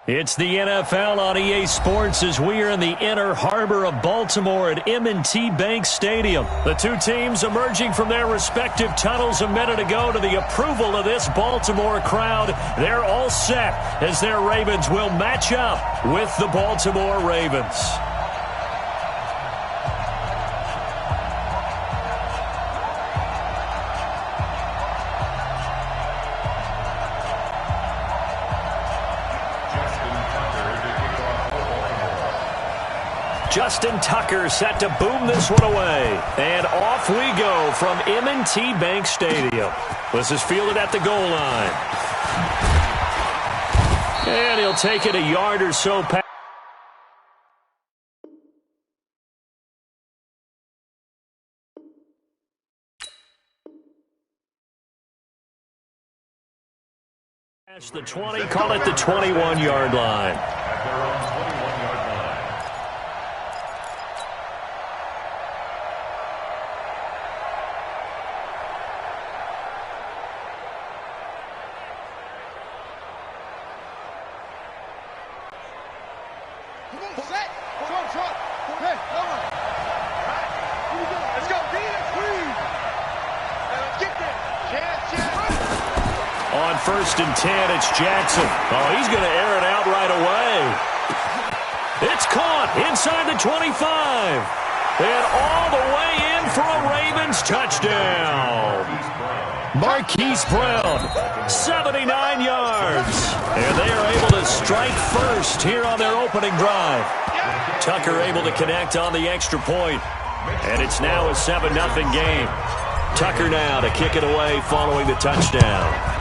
It's the NFL on EA Sports as we are in the inner harbor of Baltimore at M&T Bank Stadium. The two teams emerging from their respective tunnels a minute ago to the approval of this Baltimore crowd. They're all set as their Ravens will match up with the Baltimore Ravens. Justin Tucker set to boom this one away. And off we go from M&T Bank Stadium. This is fielded at the goal line. And he'll take it a yard or so past. Past the 20, call it the 21-yard line. On 1st and 10, it's Jackson. Oh, he's going to air it out right away. It's caught inside the 25. And all the way in for a Ravens touchdown. Marquise Brown, 79 yards. And they are able to strike first here on their opening drive. Tucker able to connect on the extra point. And it's now a 7-0 game. Tucker now to kick it away following the touchdown.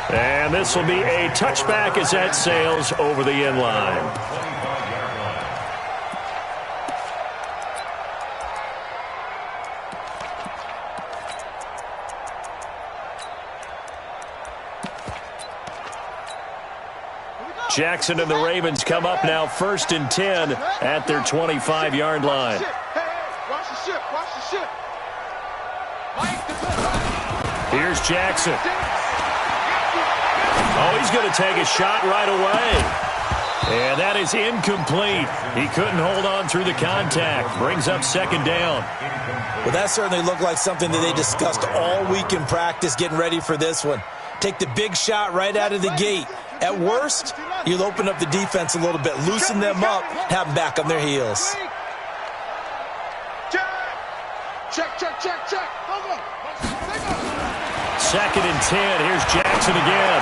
And this will be a touchback as that sails over the end line. Jackson and the Ravens come up now 1st and 10 at their 25-yard line. Here's Jackson. Oh, he's going to take a shot right away. And that is incomplete. He couldn't hold on through the contact. Brings up 2nd down. Well, that certainly looked like something that they discussed all week in practice getting ready for this one. Take the big shot right out of the gate. At worst, you'll open up the defense a little bit, loosen them up, have them back on their heels. Check. 2nd and 10. Here's Jackson again.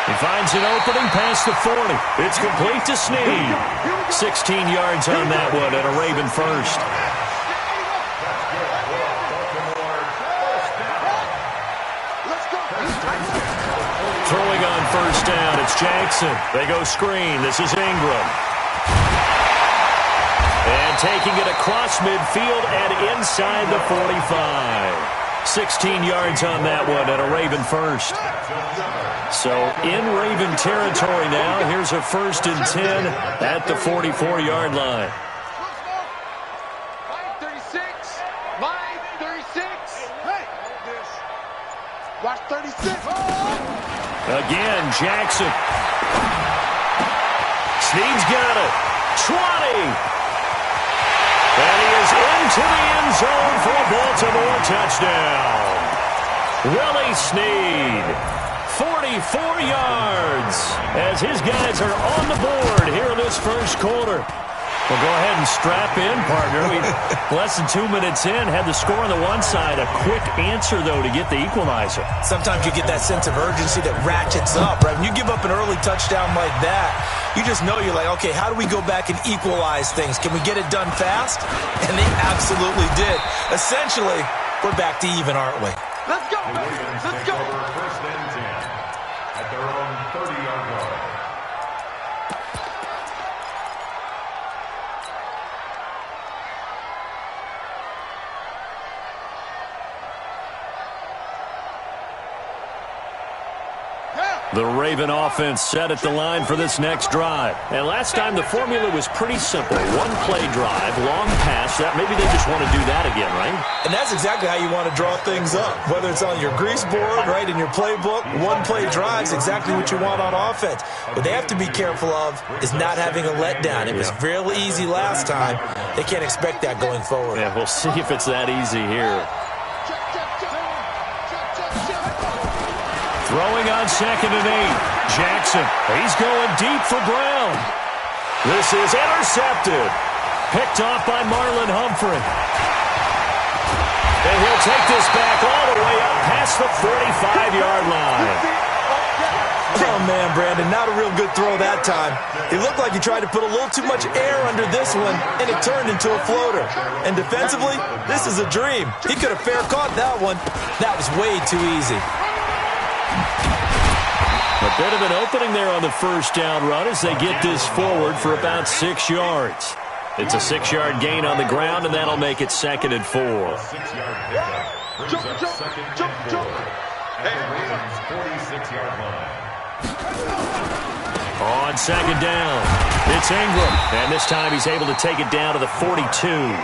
He finds an opening past the 40. It's complete to Snead. 16 yards on that one and a Raven first. Throwing on 1st down, it's Jackson. They go screen. This is Ingram. And taking it across midfield and inside the 45. 16 yards on that one and a Raven first. So in Raven territory now. Here's a 1st and 10 at the 44-yard line. Line 36. Watch 36. Again, Jackson. Snead's got it. 20. And he is into the end zone for a Baltimore touchdown. Willie Snead, 44 yards, as his guys are on the board here in this first quarter. Well, go ahead and strap in, partner. Less than 2 minutes in, had the score on the one side. A quick answer, though, to get the equalizer. Sometimes you get that sense of urgency that ratchets up, right? When you give up an early touchdown like that, you just know you're like, okay, how do we go back and equalize things? Can we get it done fast? And they absolutely did. Essentially, we're back to even, aren't we? Let's go, baby. Let's go. 1st and 10 at their own 30-yard line. Yeah. The Raven offense set at the line for this next drive. And last time the formula was pretty simple. One-play drive, long pass. Maybe they just want to do that again, right? And that's exactly how you want to draw things up. Whether it's on your grease board, right, in your playbook, one-play drives exactly what you want on offense. What they have to be careful of is not having a letdown. It was real easy last time. They can't expect that going forward. Yeah, we'll see if it's that easy here. Throwing on 2nd and 8. Jackson, he's going deep for Brown. This is intercepted. Picked off by Marlon Humphrey. And he'll take this back all the way up past the 45-yard line. Oh, man, Brandon, not a real good throw that time. It looked like he tried to put a little too much air under this one, and it turned into a floater. And defensively, this is a dream. He could have fair caught that one. That was way too easy. A bit of an opening there on the first down run as they get this forward for about 6 yards. It's a 6-yard gain on the ground, and that'll make it 2nd and 4. 6-yard pickup. Jump. At the Ravens' 46-yard line. On 2nd down, it's Ingram. And this time he's able to take it down to the 42.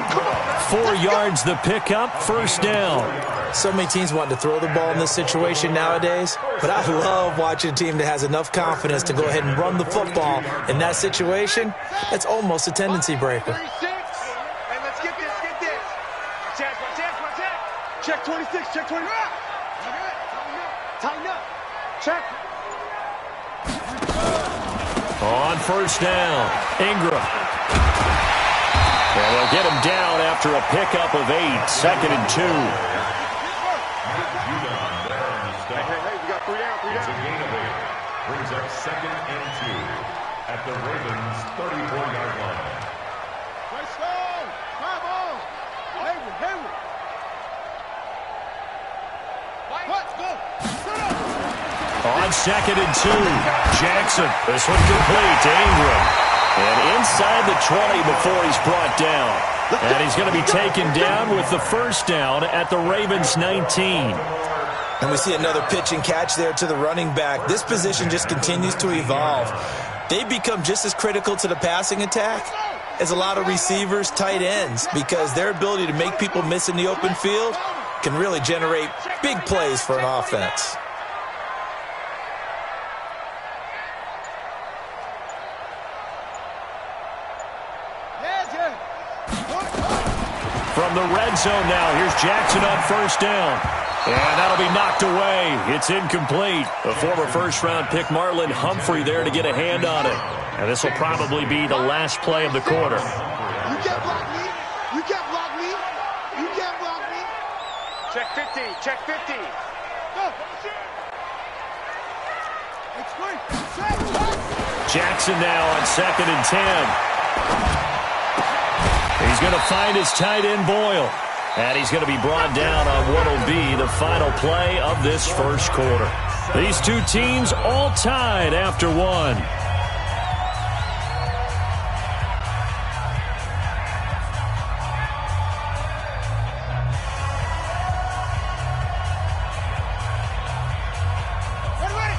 4 yards the pickup, first down. So many teams want to throw the ball in this situation nowadays, but I love watching a team that has enough confidence to go ahead and run the football. In that situation, that's almost a tendency breaker. 36. Hey, let's get this. Check 26, check 20. Tighten up. Check. On first down, Ingram. And they'll get him down after a pickup of 8, 2nd and 2. It's a gain of 8. Brings up 2nd and 2 at the Ravens' 34-yard line. Let's go. Come on. Hayward. Let's go. On 2nd and 2, Jackson. This one complete to Ingram. And inside the 20 before he's brought down. And he's going to be taken down with the first down at the Ravens' 19. And we see another pitch and catch there to the running back. This position just continues to evolve. They become just as critical to the passing attack as a lot of receivers, tight ends, because their ability to make people miss in the open field can really generate big plays for an offense. From the red zone now, here's Jackson on first down. And that'll be knocked away. It's incomplete. The former first-round pick Marlon Humphrey there to get a hand on it. And this will probably be the last play of the quarter. You can't block me. You can't block me. You can't block me. Check 50. Check 50. Go. Jackson now on 2nd and 10. He's going to find his tight end Boyle. And he's going to be brought down on what will be the final play of this first quarter. These two teams all tied after one.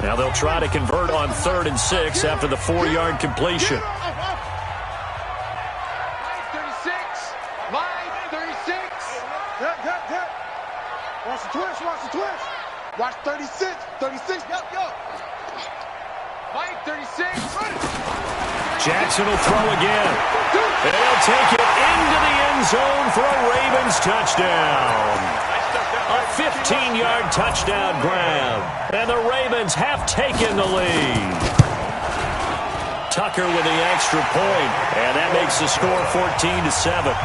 Now they'll try to convert on 3rd and 6 after the 4-yard completion. Watch 36. 36. Yo. Mike, 36. Jackson will throw again. And he'll take it into the end zone for a Ravens touchdown. A 15-yard touchdown grab. And the Ravens have taken the lead. Tucker with the extra point. And that makes the score 14-7.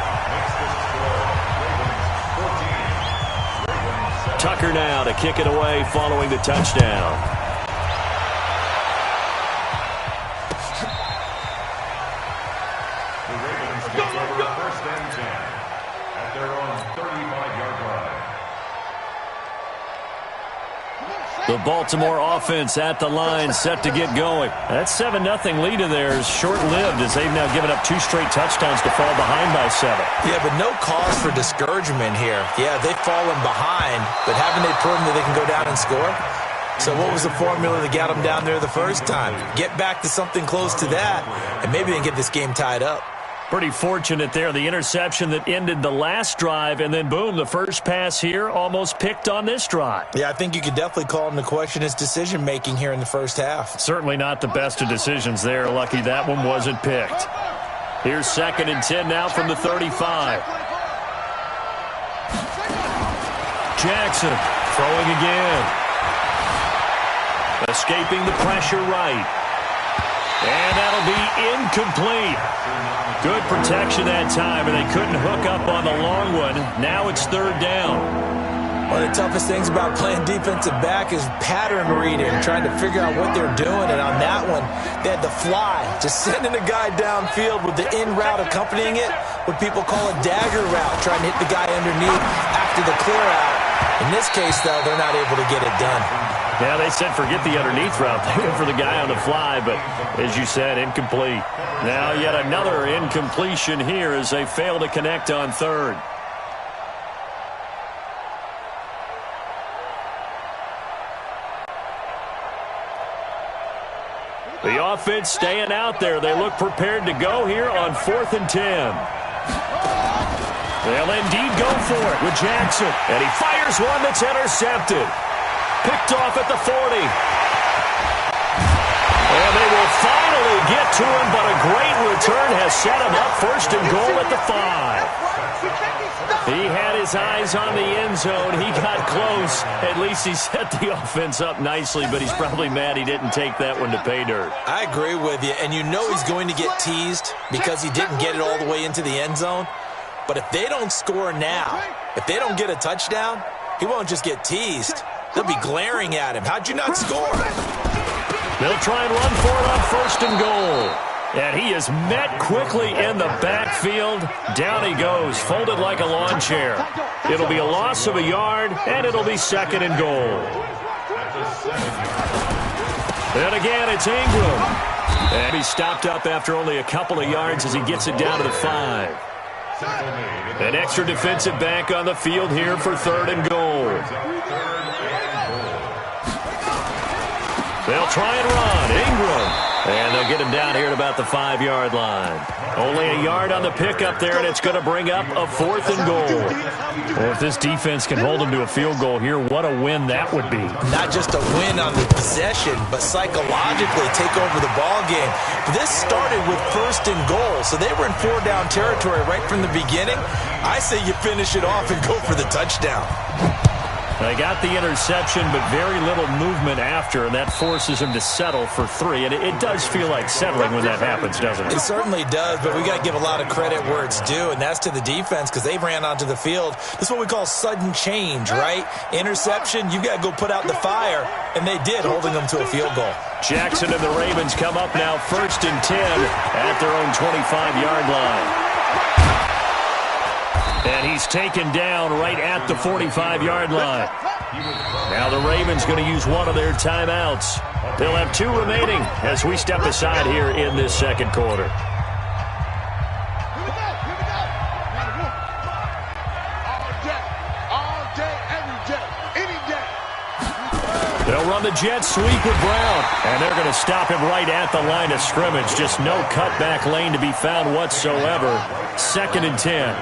Tucker now to kick it away following the touchdown. The Ravens take over 1st and 10 at their own 35-yard line. The Baltimore offense at the line, set to get going. That 7-0 lead of theirs short-lived as they've now given up 2 straight touchdowns to fall behind by 7. Yeah, but no cause for discouragement here. Yeah, they've fallen behind, but haven't they proven that they can go down and score? So what was the formula that got them down there the first time? Get back to something close to that, and maybe they can get this game tied up. Pretty fortunate there. The interception that ended the last drive, and then, boom, the first pass here almost picked on this drive. Yeah, I think you could definitely call into question his decision-making here in the first half. Certainly not the best of decisions there. Lucky that one wasn't picked. Here's 2nd and 10 now from the 35. Jackson throwing again. Escaping the pressure right. And that'll be incomplete. Good protection that time, and they couldn't hook up on the long one. Now it's 3rd down. One of the toughest things about playing defensive back is pattern reading, trying to figure out what they're doing. And on that one, they had the fly, just sending a guy downfield with the in route accompanying it, what people call a dagger route, trying to hit the guy underneath after the clear out. In this case, though, they're not able to get it done. Yeah, they said forget the underneath route. They went for the guy on the fly, but as you said, incomplete. Now yet another incompletion here as they fail to connect on 3rd. The offense staying out there. They look prepared to go here on 4th and 10. They'll indeed go for it with Jackson. And he fires one that's intercepted. Picked off at the 40. And they will finally get to him, but a great return has set him up 1st and goal at the 5. He had his eyes on the end zone. He got close. At least he set the offense up nicely, but he's probably mad he didn't take that one to pay dirt. I agree with you, and you know he's going to get teased because he didn't get it all the way into the end zone. But if they don't score now, if they don't get a touchdown, he won't just get teased. They'll be glaring at him. How'd you not score? They'll try and run for it on 1st and goal. And he is met quickly in the backfield. Down he goes, folded like a lawn chair. It'll be a loss of a yard, and it'll be 2nd and goal. And again, it's Ingram. And he's stopped up after only a couple of yards as he gets it down to the 5. An extra defensive back on the field here for 3rd and goal. They'll try and run. Ingram. And they'll get him down here at about the 5-yard line. Only a yard on the pickup there, and it's going to bring up a 4th and goal. Well, if this defense can hold them to a field goal here, what a win that would be. Not just a win on the possession, but psychologically take over the ball game. This started with 1st and goal, so they were in 4-down territory right from the beginning. I say you finish it off and go for the touchdown. They got the interception, but very little movement after, and that forces him to settle for 3. And it does feel like settling when that happens, doesn't it? It certainly does, but we got to give a lot of credit where it's due, and that's to the defense because they ran onto the field. This is what we call sudden change, right? Interception, you got to go put out the fire, and they did, holding them to a field goal. Jackson and the Ravens come up now 1st and 10 at their own 25-yard line. And he's taken down right at the 45-yard line. Now the Ravens going to use one of their timeouts. They'll have 2 remaining as we step aside here in this 2nd quarter. They'll run the jet sweep with Brown, and they're going to stop him right at the line of scrimmage. Just no cutback lane to be found whatsoever. 2nd and 10.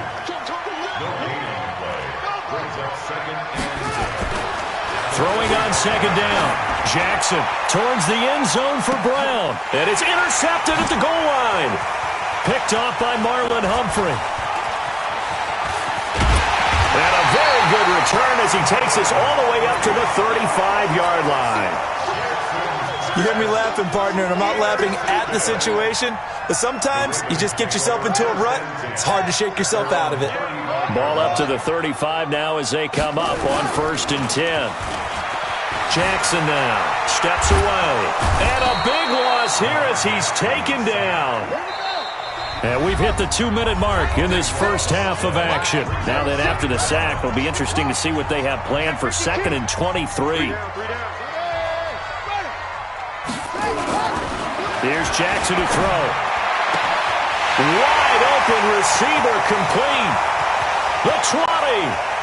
Throwing on 2nd down. Jackson towards the end zone for Brown. And it's intercepted at the goal line. Picked off by Marlon Humphrey. And a very good return as he takes us all the way up to the 35-yard line. You hear me laughing, partner, and I'm not laughing at the situation, but sometimes you just get yourself into a rut. It's hard to shake yourself out of it. Ball up to the 35 now as they come up on 1st and 10. Jackson now steps away. And a big loss here as he's taken down. And we've hit the 2-minute mark in this first half of action. Now that after the sack, it'll be interesting to see what they have planned for 2nd and 23. Here's Jackson to throw. Wide open receiver complete. The 20.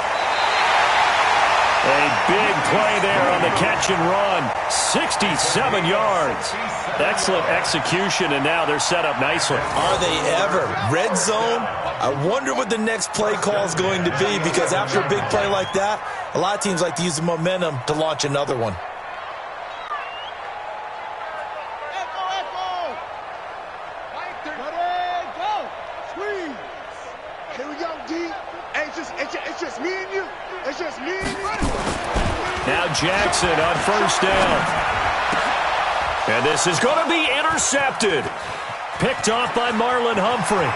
A big play there on the catch and run. 67 yards. Excellent execution, and now they're set up nicely. Are they ever? Red zone? I wonder what the next play call is going to be, because after a big play like that, a lot of teams like to use the momentum to launch another one. Here we go, D. Hey, it's just me and you. It's just me and you. Now Jackson on first down. And this is going to be intercepted. Picked off by Marlon Humphrey.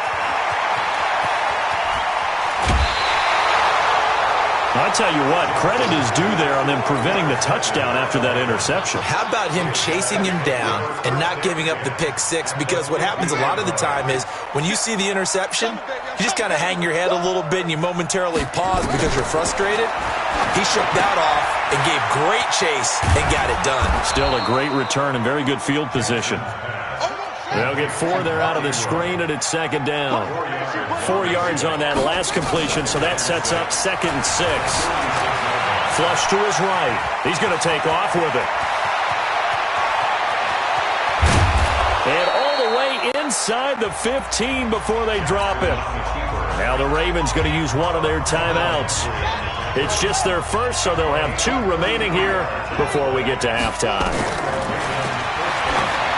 I'll tell you what, credit is due there on them preventing the touchdown after that interception. How about him chasing him down and not giving up the pick six? Because what happens a lot of the time is when you see the interception, you just kind of hang your head a little bit and you momentarily pause because you're frustrated. He shook that off and gave great chase and got it done. Still a great return and very good field position. They'll get 4 there out of the screen, and it's second down. 4 yards on that last completion, so that sets up 2nd and 6. Flush to his right. He's going to take off with it. And all the way inside the 15 before they drop him. Now the Ravens going to use one of their timeouts. It's just their first, so they'll have 2 remaining here before we get to halftime.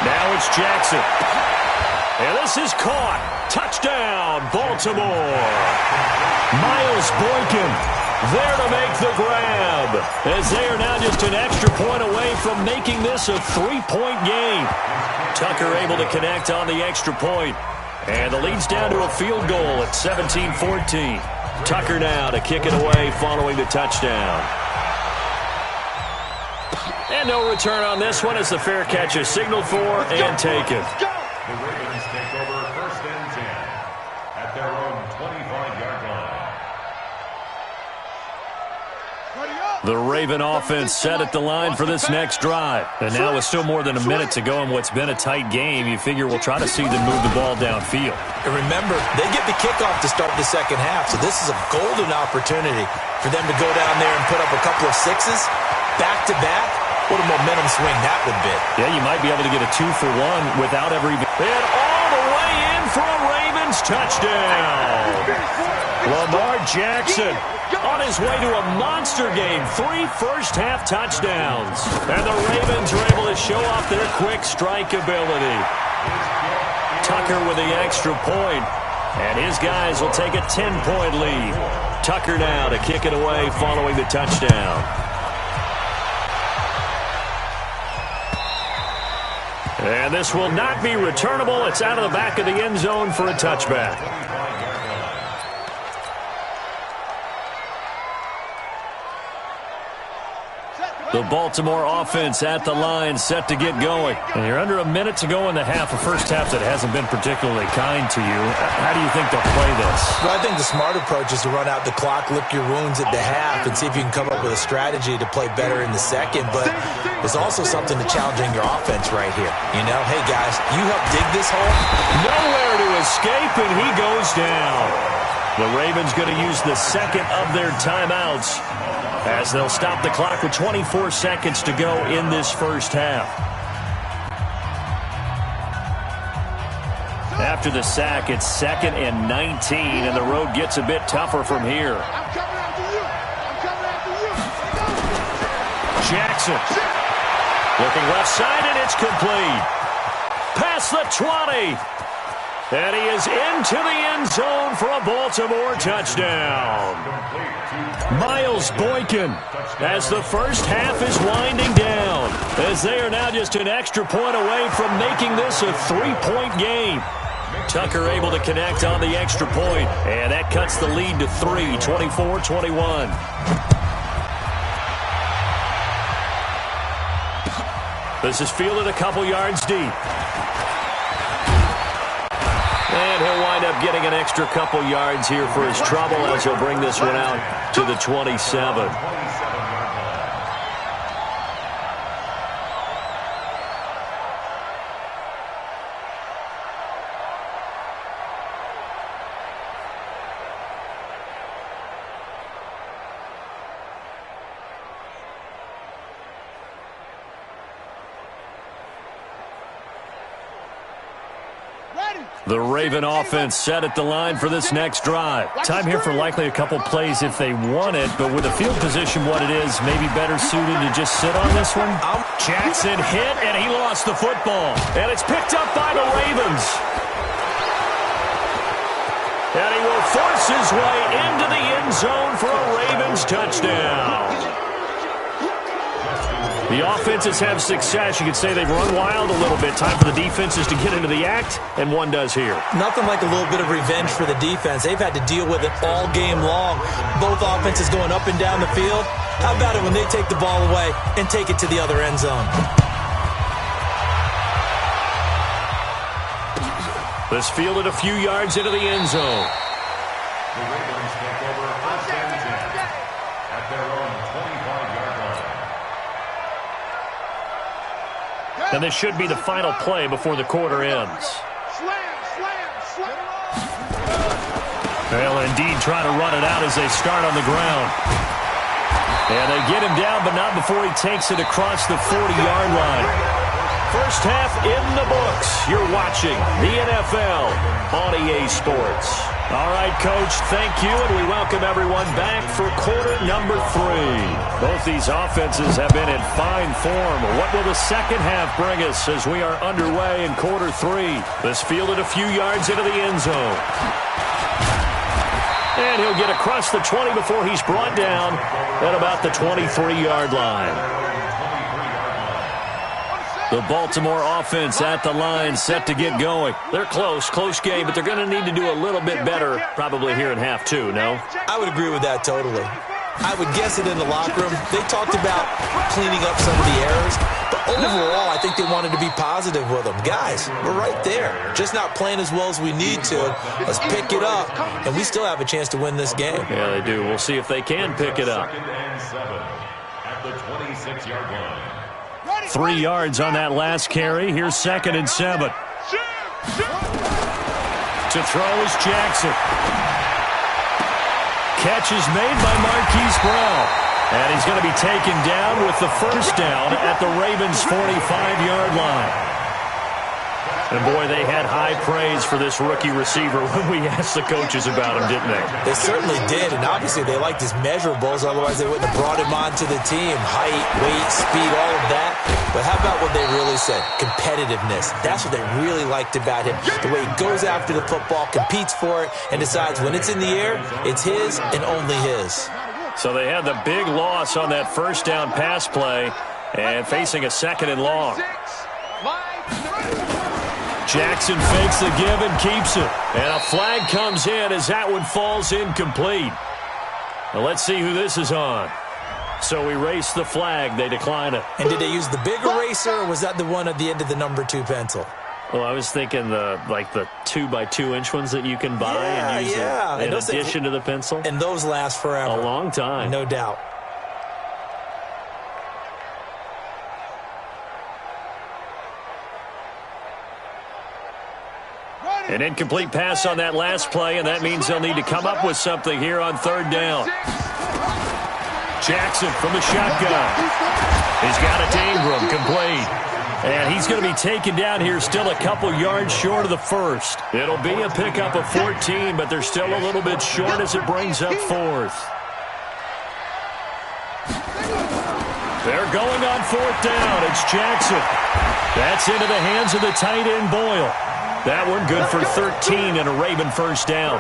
Now it's Jackson. And this is caught. Touchdown, Baltimore. Miles Boykin there to make the grab, as they are now just an extra point away from making this a 3-point game. Tucker able to connect on the extra point. And the lead's down to a field goal at 17-14. Tucker now to kick it away following the touchdown. And no return on this one as the fair catch is signaled for and taken. The Ravens take over 1st and 10 at their own 25-yard line. The Raven offense set at the line for this next drive. And now with still more than a minute to go in what's been a tight game, you figure we'll try to see them move the ball downfield. And remember, they get the kickoff to start the second half, so this is a golden opportunity for them to go down there and put up a couple of sixes back-to-back. What a momentum swing that would be. Yeah, you might be able to get a 2-for-1 without ever even... And all the way in for a Ravens touchdown. Lamar Jackson on his way to a monster game. 3 first-half touchdowns. And the Ravens are able to show off their quick strike ability. Tucker with the extra point. And his guys will take a 10-point lead. Tucker now to kick it away following the touchdown. And this will not be returnable. It's out of the back of the end zone for a touchback. The Baltimore offense at the line, set to get going. And you're under a minute to go in the half, a first half that hasn't been particularly kind to you. How do you think they'll play this? Well, I think the smart approach is to run out the clock, lick your wounds at the half, and see if you can come up with a strategy to play better in the second. But there's also something to challenging your offense right here. You know, hey, guys, you help dig this hole. Nowhere to escape, and he goes down. The Ravens going to use the second of their timeouts, as they'll stop the clock with 24 seconds to go in this first half. After the sack, it's 2nd and 19, and the road gets a bit tougher from here. I'm coming after you. I'm coming after you. Jackson looking left side, and it's complete. Past the 20. And he is into the end zone for a Baltimore touchdown. Miles Boykin, as the first half is winding down, as they are now just an extra point away from making this a 3-point game. Tucker able to connect on the extra point, and that cuts the lead to 3, 24-21. This is fielded a couple yards deep. And he'll wind up getting an extra couple yards here for his trouble as he'll bring this one out to the 27. The Raven offense set at the line for this next drive. Time here for likely a couple plays if they want it, but with the field position what it is, maybe better suited to just sit on this one. Jackson hit, and he lost the football. And it's picked up by the Ravens. And he will force his way into the end zone for a Ravens touchdown. The offenses have success. You could say they've run wild a little bit. Time for the defenses to get into the act, and one does here. Nothing like a little bit of revenge for the defense. They've had to deal with it all game long. Both offenses going up and down the field. How about it when they take the ball away and take it to the other end zone? This fielded a few yards into the end zone. The Ravens take over first and 10 at their own 25-yard line. And this should be the final play before the quarter ends. They'll indeed try to run it out as they start on the ground. And they get him down, but not before he takes it across the 40-yard line. First half in the books. You're watching the NFL on EA Sports. All right, Coach, thank you, and we welcome everyone back for quarter number 3. Both these offenses have been in fine form. What will the second half bring us as we are underway in quarter 3? This fielded a few yards into the end zone. And he'll get across the 20 before he's brought down at about the 23-yard line. The Baltimore offense at the line, set to get going. They're close game, but they're going to need to do a little bit better probably here in half 2, no? I would agree with that totally. I would guess it in the locker room. They talked about cleaning up some of the errors, but overall, I think they wanted to be positive with them. Guys, we're right there. Just not playing as well as we need to. Let's pick it up, and we still have a chance to win this game. Yeah, they do. We'll see if they can pick it up. Second and 7 at the 26-yard line. 3 yards on that last carry. Here's 2nd and 7. To throw is Jackson. Catch is made by Marquise Brown. And he's going to be taken down with the first down at the Ravens' 45-yard line. And, boy, they had high praise for this rookie receiver when we asked the coaches about him, didn't they? They certainly did, and obviously they liked his measurables. Otherwise, they wouldn't have brought him onto the team. Height, weight, speed, all of that. But how about what they really said? Competitiveness. That's what they really liked about him. The way he goes after the football, competes for it, and decides when it's in the air, it's his and only his. So they had the big loss on that first down pass play and facing a 2nd and long. Jackson fakes the give and keeps it. And a flag comes in as that one falls incomplete. Now let's see who this is on. So erase the flag. They decline it. And did they use the big eraser, or was that the one at the end of the number 2 pencil? Well, I was thinking the 2x2-inch ones that you can buy and use in addition to the pencil. And those last forever. A long time. No doubt. An incomplete pass on that last play, and that means they'll need to come up with something here on 3rd down. Jackson from the shotgun. He's got it to Ingram, complete. And he's going to be taken down here still a couple yards short of the first. It'll be a pickup of 14, but they're still a little bit short as it brings up 4th. They're going on 4th down. It's Jackson. That's into the hands of the tight end, Boyle. That one good for 13 and a Raven first down.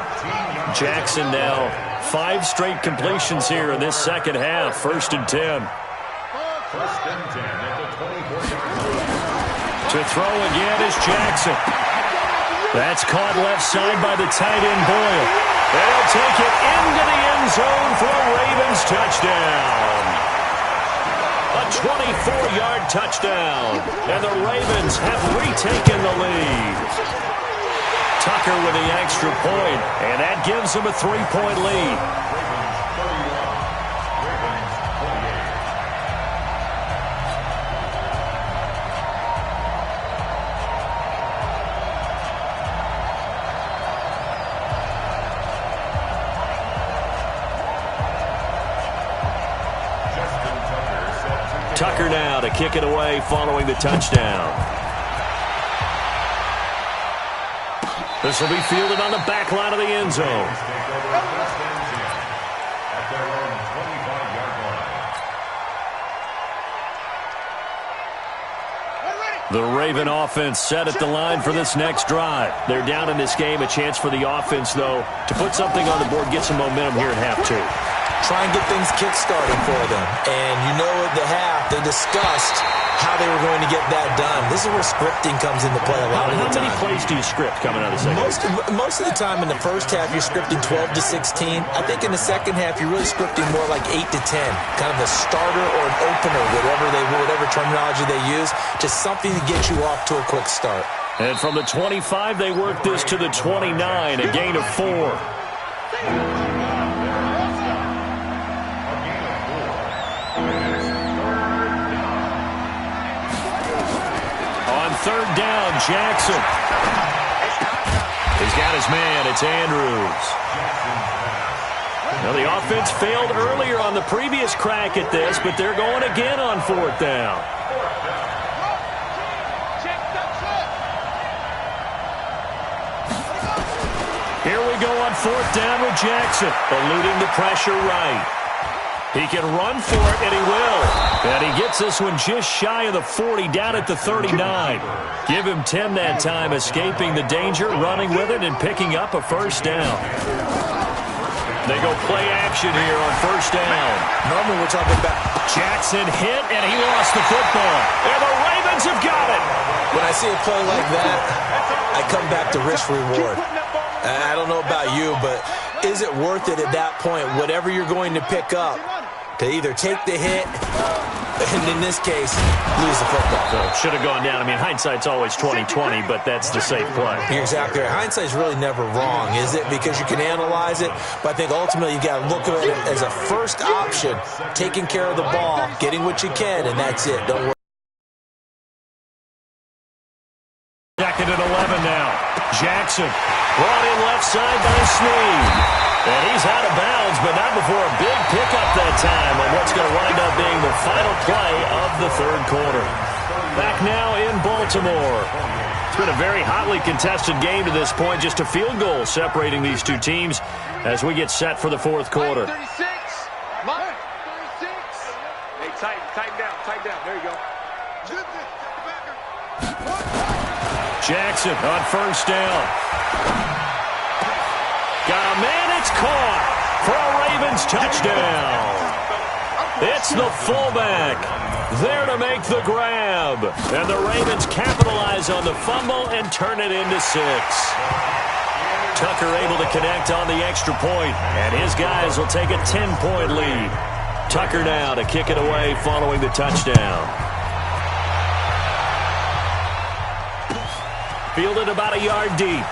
Jackson now 5 straight completions here in this second half. 1st and 10. 1st and 10 at the 24-yard line. To throw again is Jackson. That's caught left side by the tight end Boyle. They'll take it into the end zone for a Ravens touchdown. A 24-yard touchdown. And the Ravens have retaken the lead. Tucker with the extra point, and that gives them a 3-point lead. Tucker now to kick it away following the touchdown. This will be fielded on the back line of the end zone. The Raven offense set at the line for this next drive. They're down in this game. A chance for the offense, though, to put something on the board, get some momentum here at half 2. Try and get things kick-started for them. And you know at the half, they discussed how they were going to get that done. This is where scripting comes into play a lot of the time. How many plays do you script coming out of the second? Most of the time in the first half, you're scripting 12 to 16. I think in the second half, you're really scripting more like 8 to 10. Kind of a starter or an opener, whatever terminology they use. Just something to get you off to a quick start. And from the 25, they work this to the 29, a gain of 4. Third down, Jackson. He's got his man. It's Andrews. Now, the offense failed earlier on the previous crack at this, but they're going again on fourth down. Here we go on fourth down with Jackson, eluding the pressure right. He can run for it, and he will. And he gets this one just shy of the 40, down at the 39. Give him 10 that time, escaping the danger, running with it, and picking up a first down. They go play action here on first down. Normally we're talking about Jackson hit, and he lost the football. And the Ravens have got it. When I see a play like that, I come back to risk-reward. I don't know about you, but is it worth it at that point, whatever you're going to pick up, to either take the hit and, in this case, lose the football? So should have gone down. I mean, hindsight's always 20/20, but that's the safe play. You're exactly right. Hindsight's really never wrong, is it? Because you can analyze it, but I think ultimately you got to look at it as a first option, taking care of the ball, getting what you can, and that's it. Don't worry. Second and 11 now. Jackson brought in left side by Snead. And he's out of bounds, but not before a big pickup that time on what's going to wind up being the final play of the third quarter. Back now in Baltimore. It's been a very hotly contested game to this point. Just a field goal separating these two teams as we get set for the fourth quarter. 36. 36. Hey, tighten down. There you go. Jackson on first down. Got a man, it's caught for a Ravens touchdown. It's the fullback there to make the grab. And the Ravens capitalize on the fumble and turn it into 6. Tucker able to connect on the extra point, and his guys will take a 10-point lead. Tucker now to kick it away following the touchdown. Fielded about a yard deep.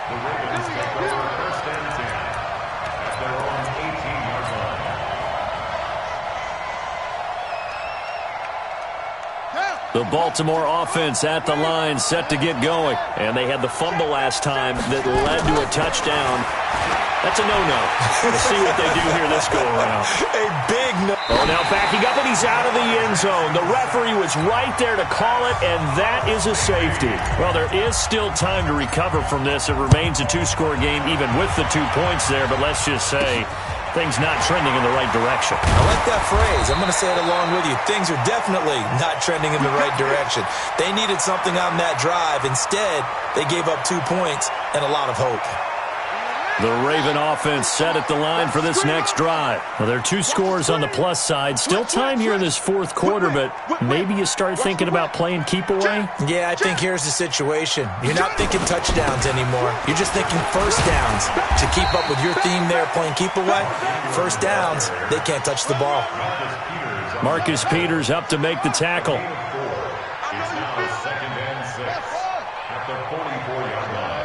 The Ravens take over first and 10 at their own 18-yard line. The Baltimore offense at the line, set to get going. And they had the fumble last time that led to a touchdown. That's a no-no. We'll see what they do here this go-around. A big no. Oh, now backing up, and he's out of the end zone. The referee was right there to call it, and that is a safety. Well, there is still time to recover from this. It remains a 2-score game, even with the 2 points there. But let's just say things not trending in the right direction. I like that phrase. I'm going to say it along with you. Things are definitely not trending in the right direction. They needed something on that drive. Instead, they gave up 2 points and a lot of hope. The Raven offense set at the line for this next drive. Well, there are 2 scores on the plus side. Still time here in this fourth quarter, but maybe you start thinking about playing keep away? Yeah, I think here's the situation. You're not thinking touchdowns anymore. You're just thinking first downs. To keep up with your theme there, playing keep away, first downs, they can't touch the ball. Marcus Peters up to make the tackle. It's now second and 6 at the 44-yard line.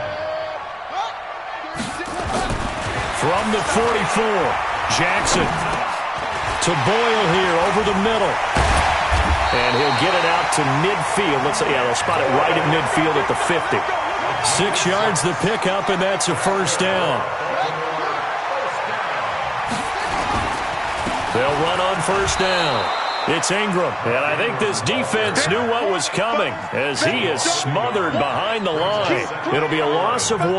From the 44, Jackson to Boyle here over the middle. And he'll get it out to midfield. Let's say, yeah, they'll spot it right at midfield at the 50. 6 yards the pickup, and that's a first down. They'll run on first down. It's Ingram, and I think this defense knew what was coming as he is smothered behind the line. It'll be a loss of 1,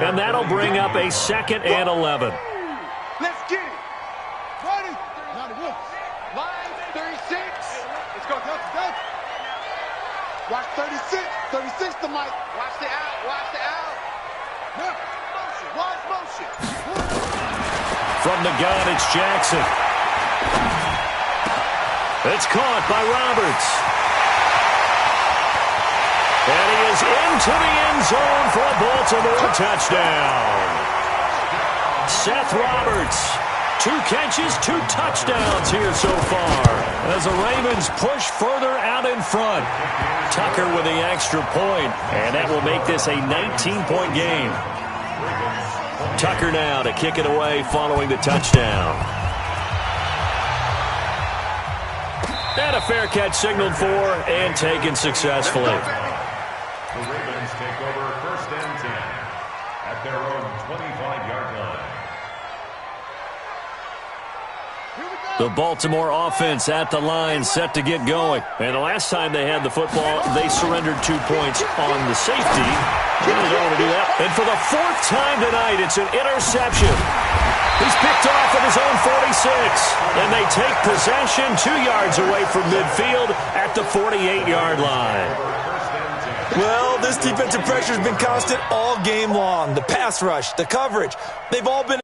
and that'll bring up a 2nd and 11. Let's get it. Ready. Line 36. Let's go. Watch 36. 36 to Mike. Watch the out. Watch the out. Watch motion. From the gun, it's Jackson. It's caught by Roberts. And he is into the end zone for a Baltimore touchdown. Seth Roberts, 2 catches, 2 touchdowns here so far as the Ravens push further out in front. Tucker with the extra point, and that will make this a 19-point game. Tucker now to kick it away following the touchdown. And a fair catch signaled for and taken successfully. The Ravens take over 1st and 10 at their own 25-yard line. The Baltimore offense at the line set to get going. And the last time they had the football, they surrendered 2 points on the safety. They don't want to do that. And for the 4th time tonight, it's an interception. He's picked off at his own 46. And they take possession 2 yards away from midfield at the 48-yard line. Well, this defensive pressure has been constant all game long. The pass rush, the coverage, they've all been